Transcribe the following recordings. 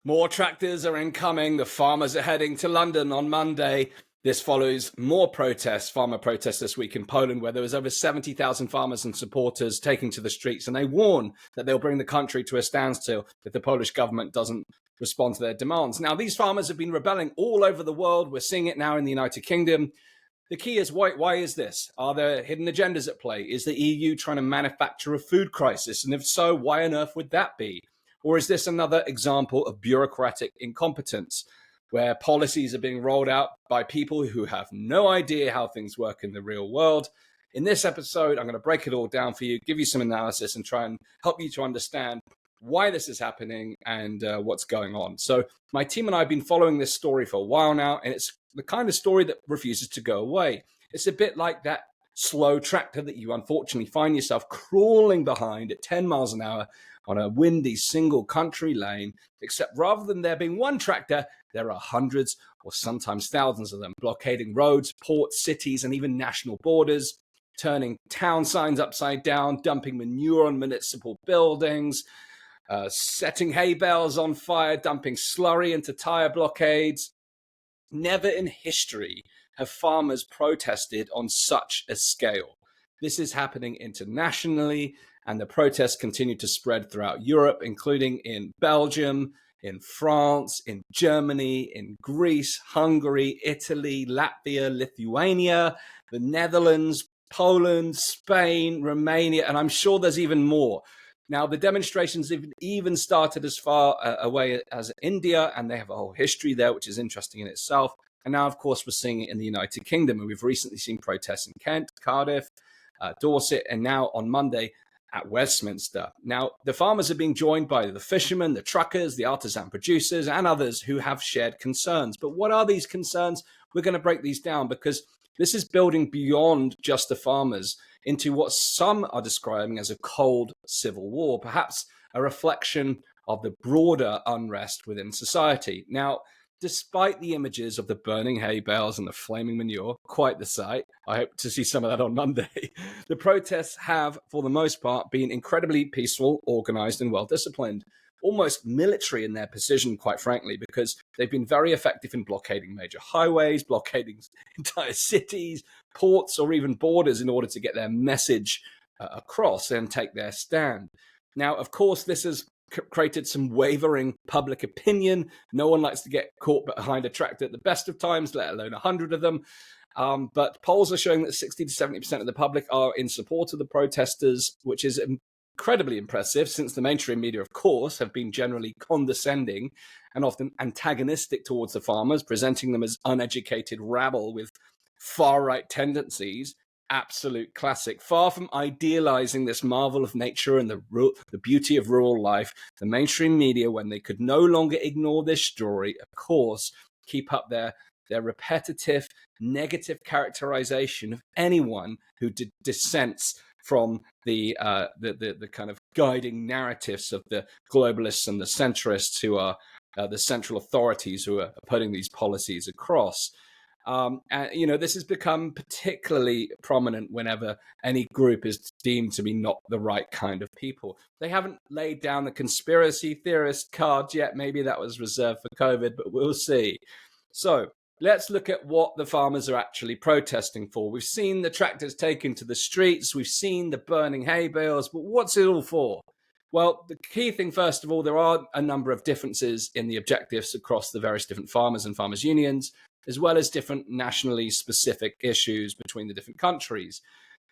More tractors are incoming. The farmers are heading to London on Monday. This follows more protests, farmer protests this week in Poland, where there was over 70,000 farmers and supporters taking to the streets. And they warn that they'll bring the country to a standstill if the Polish government doesn't respond to their demands. Now, these farmers have been rebelling all over the world. We're seeing it now in the United Kingdom. The key is why is this? Are there hidden agendas at play? Is the EU trying to manufacture a food crisis? And if so, why on earth would that be? Or is this another example of bureaucratic incompetence, where policies are being rolled out by people who have no idea how things work in the real world? In this episode, I'm going to break it all down for you, give you some analysis, and try and help you to understand why this is happening and what's going on. So my team and I have been following this story for a while now, and it's the kind of story that refuses to go away. It's a bit like that slow tractor that you unfortunately find yourself crawling behind at 10 miles an hour on a windy single country lane, except rather than there being one tractor, there are hundreds or sometimes thousands of them blockading roads, ports, cities, and even national borders, turning town signs upside down, dumping manure on municipal buildings, setting hay bales on fire, dumping slurry into tire blockades. Never in history have farmers protested on such a scale. This is happening internationally, and the protests continue to spread throughout Europe, including in Belgium, in France, in Germany, in Greece, Hungary, Italy, Latvia, Lithuania, the Netherlands, Poland, Spain, Romania, and I'm sure there's even more. Now, the demonstrations have even started as far away as India, and they have a whole history there, which is interesting in itself. And now, of course, we're seeing it in the United Kingdom, and we've recently seen protests in Kent, Cardiff, Dorset, and now on Monday at Westminster. Now, the farmers are being joined by the fishermen, the truckers, the artisan producers, and others who have shared concerns. But what are these concerns? We're going to break these down because this is building beyond just the farmers into what some are describing as a cold civil war, perhaps a reflection of the broader unrest within society. Now, despite the images of the burning hay bales and the flaming manure, quite the sight, I hope to see some of that on Monday, the protests have, for the most part, been incredibly peaceful, organized, and well-disciplined. Almost military in their precision, quite frankly, because they've been very effective in blockading major highways, blockading entire cities, ports, or even borders in order to get their message across and take their stand. Now, of course, this has created some wavering public opinion. No one likes to get caught behind a tractor at the best of times, let alone 100 of them. But polls are showing that 60 to 70% of the public are in support of the protesters, which is incredibly impressive, since the mainstream media, of course, have been generally condescending and often antagonistic towards the farmers, presenting them as uneducated rabble with far-right tendencies. Absolute classic. Far from idealizing this marvel of nature and the beauty of rural life, the mainstream media, when they could no longer ignore this story, of course, keep up their repetitive negative characterization of anyone who dissents from the kind of guiding narratives of the globalists and the centrists, who are the central authorities who are putting these policies across. And, this has become particularly prominent whenever any group is deemed to be not the right kind of people. They haven't laid down the conspiracy theorist card yet. Maybe that was reserved for COVID, but we'll see. So let's look at what the farmers are actually protesting for. We've seen the tractors taken to the streets. We've seen the burning hay bales, but what's it all for? Well, the key thing, first of all, there are a number of differences in the objectives across the various different farmers and farmers' unions, as well as different nationally specific issues between the different countries.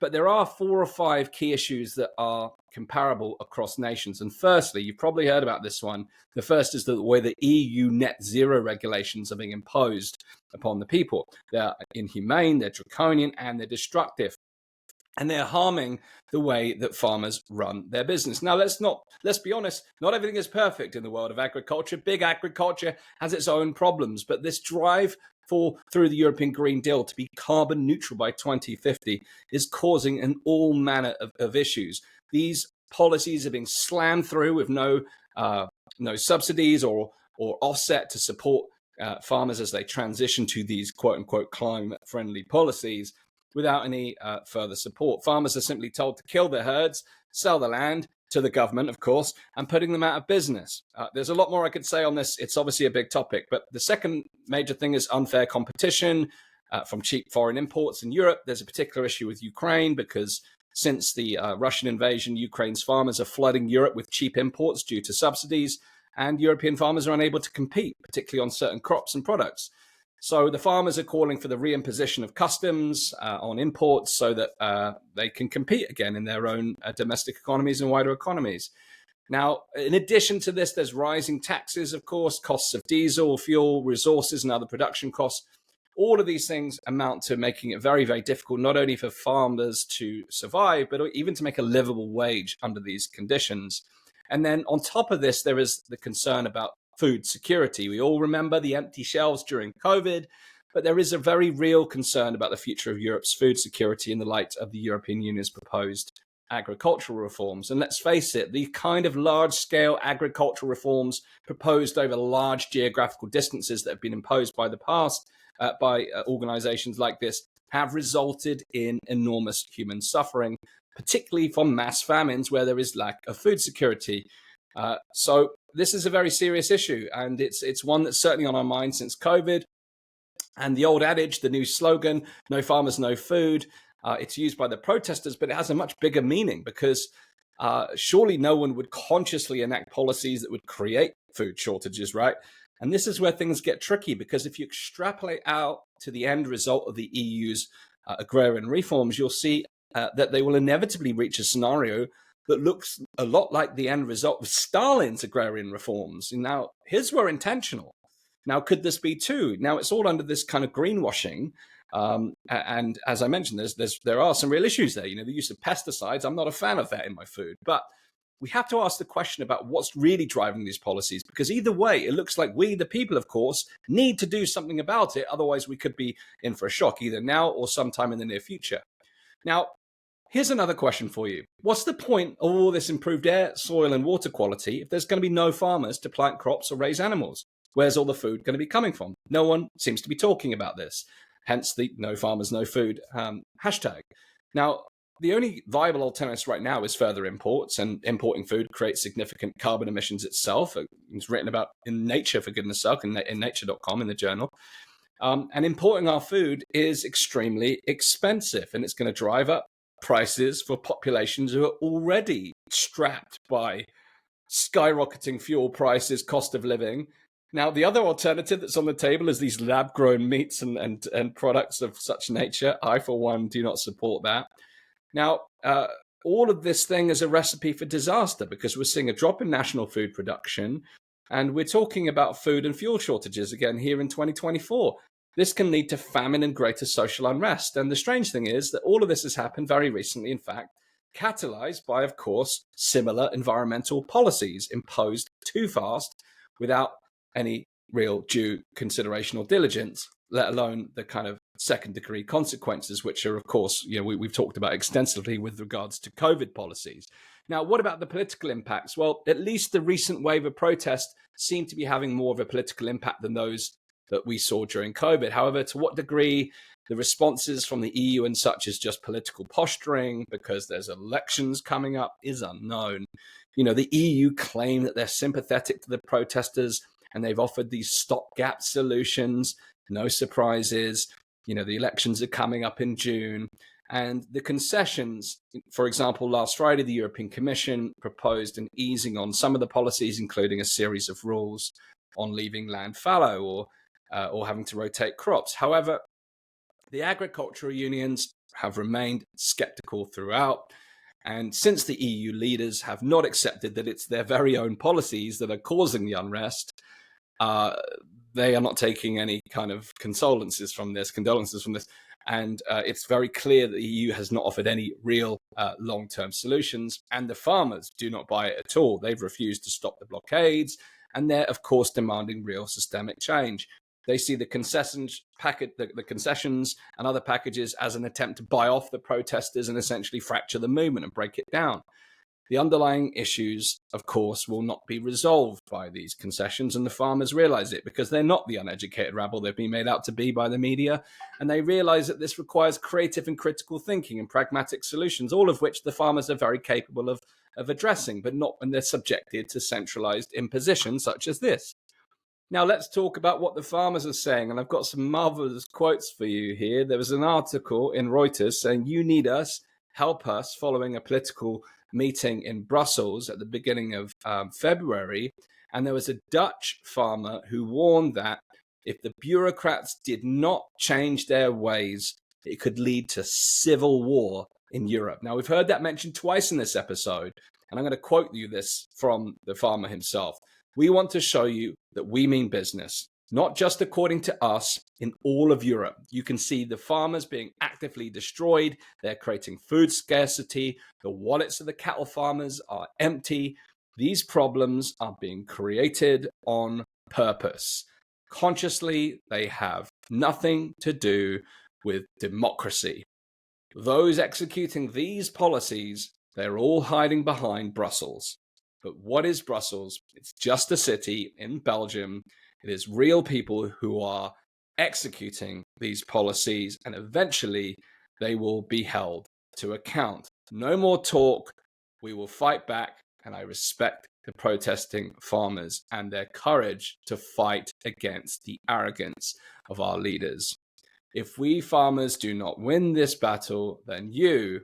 But there are 4 or 5 key issues that are comparable across nations. And firstly, you've probably heard about this one. The first is the way the EU net zero regulations are being imposed upon the people. They're inhumane, they're draconian, and they're destructive. And they're harming the way that farmers run their business. Now, let's be honest, not everything is perfect in the world of agriculture. Big agriculture has its own problems, but this drive through the European Green Deal to be carbon neutral by 2050 is causing an all manner of issues. These policies are being slammed through with no subsidies or offset to support farmers as they transition to these quote unquote climate friendly policies, without any further support. Farmers are simply told to kill their herds, sell the land, to the government, of course, and putting them out of business. There's a lot more I could say on this. It's obviously a big topic, but the second major thing is unfair competition from cheap foreign imports in Europe. There's a particular issue with Ukraine because since the Russian invasion, Ukraine's farmers are flooding Europe with cheap imports due to subsidies, and European farmers are unable to compete, particularly on certain crops and products. So the farmers are calling for the reimposition of customs on imports so that they can compete again in their own domestic economies and wider economies. Now, in addition to this, there's rising taxes, of course, costs of diesel, fuel, resources, and other production costs. All of these things amount to making it very, very difficult, not only for farmers to survive, but even to make a livable wage under these conditions. And then on top of this, there is the concern about food security. We all remember the empty shelves during COVID, but there is a very real concern about the future of Europe's food security in the light of the European Union's proposed agricultural reforms. And let's face it, the kind of large-scale agricultural reforms proposed over large geographical distances that have been imposed by the past by organizations like this have resulted in enormous human suffering, particularly from mass famines where there is lack of food security. So this is a very serious issue, and it's one that's certainly on our mind since COVID. And the old adage, the new slogan, "No farmers, no food," it's used by the protesters, but it has a much bigger meaning because surely no one would consciously enact policies that would create food shortages, right? And this is where things get tricky, because if you extrapolate out to the end result of the EU's agrarian reforms, you'll see that they will inevitably reach a scenario that looks a lot like the end result of Stalin's agrarian reforms. Now, his were intentional. Now, could this be too? Now, it's all under this kind of greenwashing. And as I mentioned, there are some real issues there. You know, the use of pesticides, I'm not a fan of that in my food. But we have to ask the question about what's really driving these policies, because either way, it looks like we, the people, of course, need to do something about it. Otherwise, we could be in for a shock either now or sometime in the near future. Now, here's another question for you. What's the point of all this improved air, soil, and water quality if there's going to be no farmers to plant crops or raise animals? Where's all the food going to be coming from? No one seems to be talking about this. Hence the "No farmers, no food" hashtag. Now, the only viable alternative right now is further imports, and importing food creates significant carbon emissions itself. It's written about in Nature, for goodness sake, in nature.com, in the journal. And importing our food is extremely expensive, and it's going to drive up prices for populations who are already strapped by skyrocketing fuel prices, cost of living. Now, the other alternative that's on the table is these lab-grown meats and products of such nature. I, for one, do not support that. Now, all of this thing is a recipe for disaster, because we're seeing a drop in national food production, and we're talking about food and fuel shortages again here in 2024. This can lead to famine and greater social unrest. And the strange thing is that all of this has happened very recently, in fact, catalyzed by, of course, similar environmental policies imposed too fast without any real due consideration or diligence, let alone the kind of second-degree consequences, which are, of course, we've talked about extensively with regards to COVID policies. Now, what about the political impacts? Well, at least the recent wave of protest seemed to be having more of a political impact than those that we saw during COVID. However, to what degree the responses from the EU and such is just political posturing because there's elections coming up is unknown. The EU claim that they're sympathetic to the protesters, and they've offered these stopgap solutions. No surprises. The elections are coming up in June. And the concessions, for example, last Friday, the European Commission proposed an easing on some of the policies, including a series of rules on leaving land fallow or having to rotate crops. However, the agricultural unions have remained skeptical throughout. And since the EU leaders have not accepted that it's their very own policies that are causing the unrest, they are not taking any kind of condolences from this. And it's very clear that the EU has not offered any real long-term solutions. And the farmers do not buy it at all. They've refused to stop the blockades. And they're, of course, demanding real systemic change. They see the concessions and other packages as an attempt to buy off the protesters and essentially fracture the movement and break it down. The underlying issues, of course, will not be resolved by these concessions, and the farmers realize it because they're not the uneducated rabble they've been made out to be by the media, and they realize that this requires creative and critical thinking and pragmatic solutions, all of which the farmers are very capable of of addressing, but not when they're subjected to centralized imposition such as this. Now, let's talk about what the farmers are saying. And I've got some marvelous quotes for you here. There was an article in Reuters saying, "You need us, help us," following a political meeting in Brussels at the beginning of February. And there was a Dutch farmer who warned that if the bureaucrats did not change their ways, it could lead to civil war in Europe. Now, we've heard that mentioned twice in this episode. And I'm going to quote you this from the farmer himself. "We want to show you that we mean business, not just according to us, in all of Europe. You can see the farmers being actively destroyed. They're creating food scarcity. The wallets of the cattle farmers are empty. These problems are being created on purpose. Consciously, they have nothing to do with democracy. Those executing these policies, they're all hiding behind Brussels. But what is Brussels? It's just a city in Belgium. It is real people who are executing these policies, and eventually they will be held to account. No more talk. We will fight back, and I respect the protesting farmers and their courage to fight against the arrogance of our leaders. If we farmers do not win this battle, then you,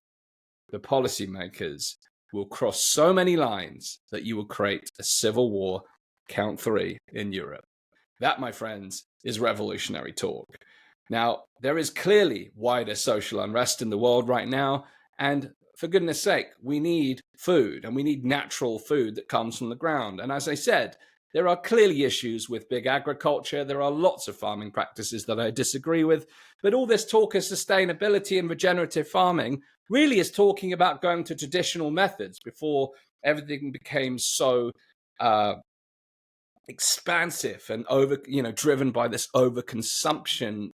the policymakers, will cross so many lines that you will create a civil war, count 3, in Europe." That, my friends, is revolutionary talk. Now, there is clearly wider social unrest in the world right now, and for goodness sake, we need food, and we need natural food that comes from the ground. And as I said, there are clearly issues with big agriculture. There are lots of farming practices that I disagree with, but all this talk of sustainability and regenerative farming really is talking about going to traditional methods before everything became so expansive and driven by this overconsumption,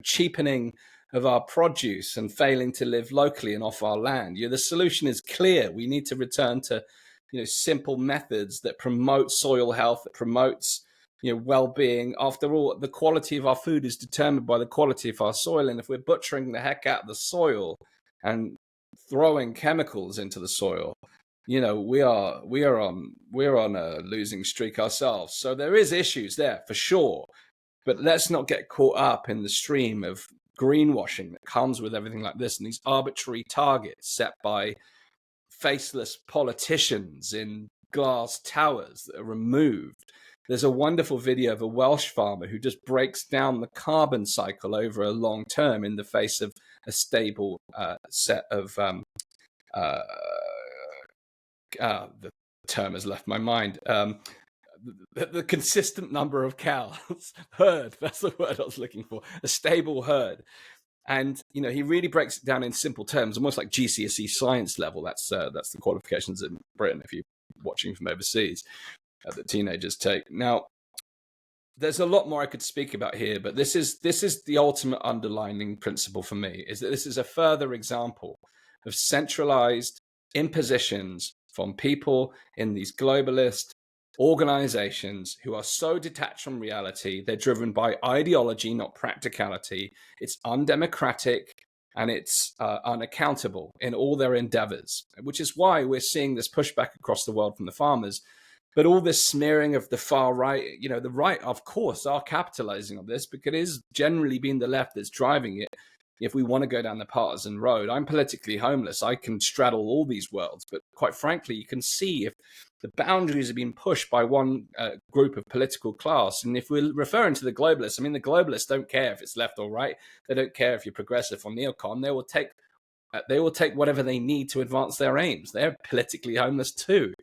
cheapening of our produce and failing to live locally and off our land. The solution is clear. We need to return to, simple methods that promote soil health, that promotes, well-being. After all, the quality of our food is determined by the quality of our soil. And if we're butchering the heck out of the soil and throwing chemicals into the soil, we're on a losing streak ourselves. So there is issues there for sure, but let's not get caught up in the stream of greenwashing that comes with everything like this and these arbitrary targets set by faceless politicians in glass towers that are removed. There's a wonderful video of a Welsh farmer who just breaks down the carbon cycle over a long term in the face of a stable set of the term has left my mind. The consistent number of cows, herd, that's the word I was looking for, a stable herd. And, he really breaks it down in simple terms, almost like GCSE science level. That's the qualifications in Britain, if you're watching from overseas, that teenagers take. Now, there's a lot more I could speak about here, but this is the ultimate underlining principle for me, is that this is a further example of centralized impositions from people in these globalist organizations who are so detached from reality. They're driven by ideology, not practicality. It's undemocratic and it's unaccountable in all their endeavors, which is why we're seeing this pushback across the world from the farmers. But all this smearing of the far right, the right, of course, are capitalizing on this because it is generally been the left that's driving it. If we want to go down the partisan road, I'm politically homeless. I can straddle all these worlds. But quite frankly, you can see if the boundaries are being pushed by one group of political class. And if we're referring to the globalists, the globalists don't care if it's left or right. They don't care if you're progressive or neocon. They will take whatever they need to advance their aims. They're politically homeless too.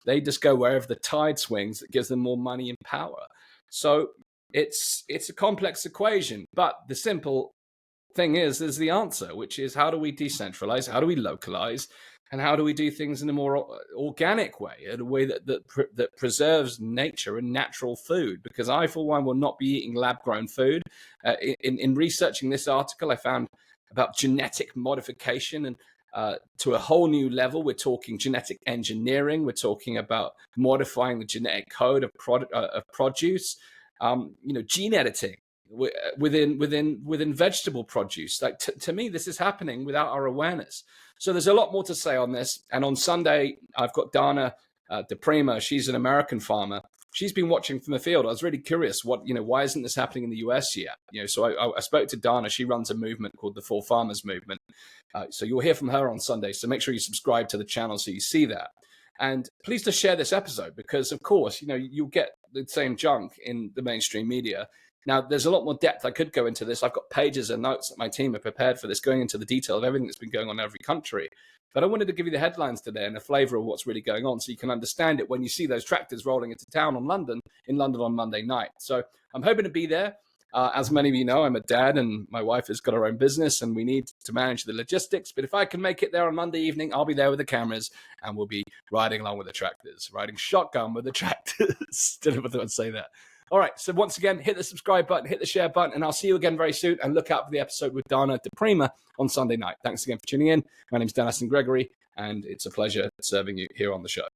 They just go wherever the tide swings that gives them more money and power. So it's a complex equation. But the simple thing is the answer, which is how do we decentralize, how do we localize, and how do we do things in a more organic way, in a way that preserves nature and natural food? Because I, for one, will not be eating lab-grown food. In researching this article, I found about genetic modification and to a whole new level. We're talking genetic engineering. We're talking about modifying the genetic code of produce. Gene editing within vegetable produce. Like to me, this is happening without our awareness. So there's a lot more to say on this. And on Sunday, I've got Dana DePrima. She's an American farmer. She's been watching from the field. I was really curious, why isn't this happening in the US yet? So I spoke to Dana. She runs a movement called the Full Farmers Movement. So you'll hear from her on Sunday. So make sure you subscribe to the channel so you see that. And please just share this episode because, of course, you'll get the same junk in the mainstream media. Now, there's a lot more depth I could go into this. I've got pages and notes that my team have prepared for this, going into the detail of everything that's been going on in every country. But I wanted to give you the headlines today and a flavor of what's really going on so you can understand it when you see those tractors rolling into town in London on Monday night. So I'm hoping to be there. As many of you know, I'm a dad and my wife has got her own business and we need to manage the logistics. But if I can make it there on Monday evening, I'll be there with the cameras and we'll be riding along with the tractors, riding shotgun with the tractors. Don't know if I would say that. All right. So once again, hit the subscribe button, hit the share button, and I'll see you again very soon. And look out for the episode with Dana DePrima on Sunday night. Thanks again for tuning in. My name is Astin-Gregory, and it's a pleasure serving you here on the show.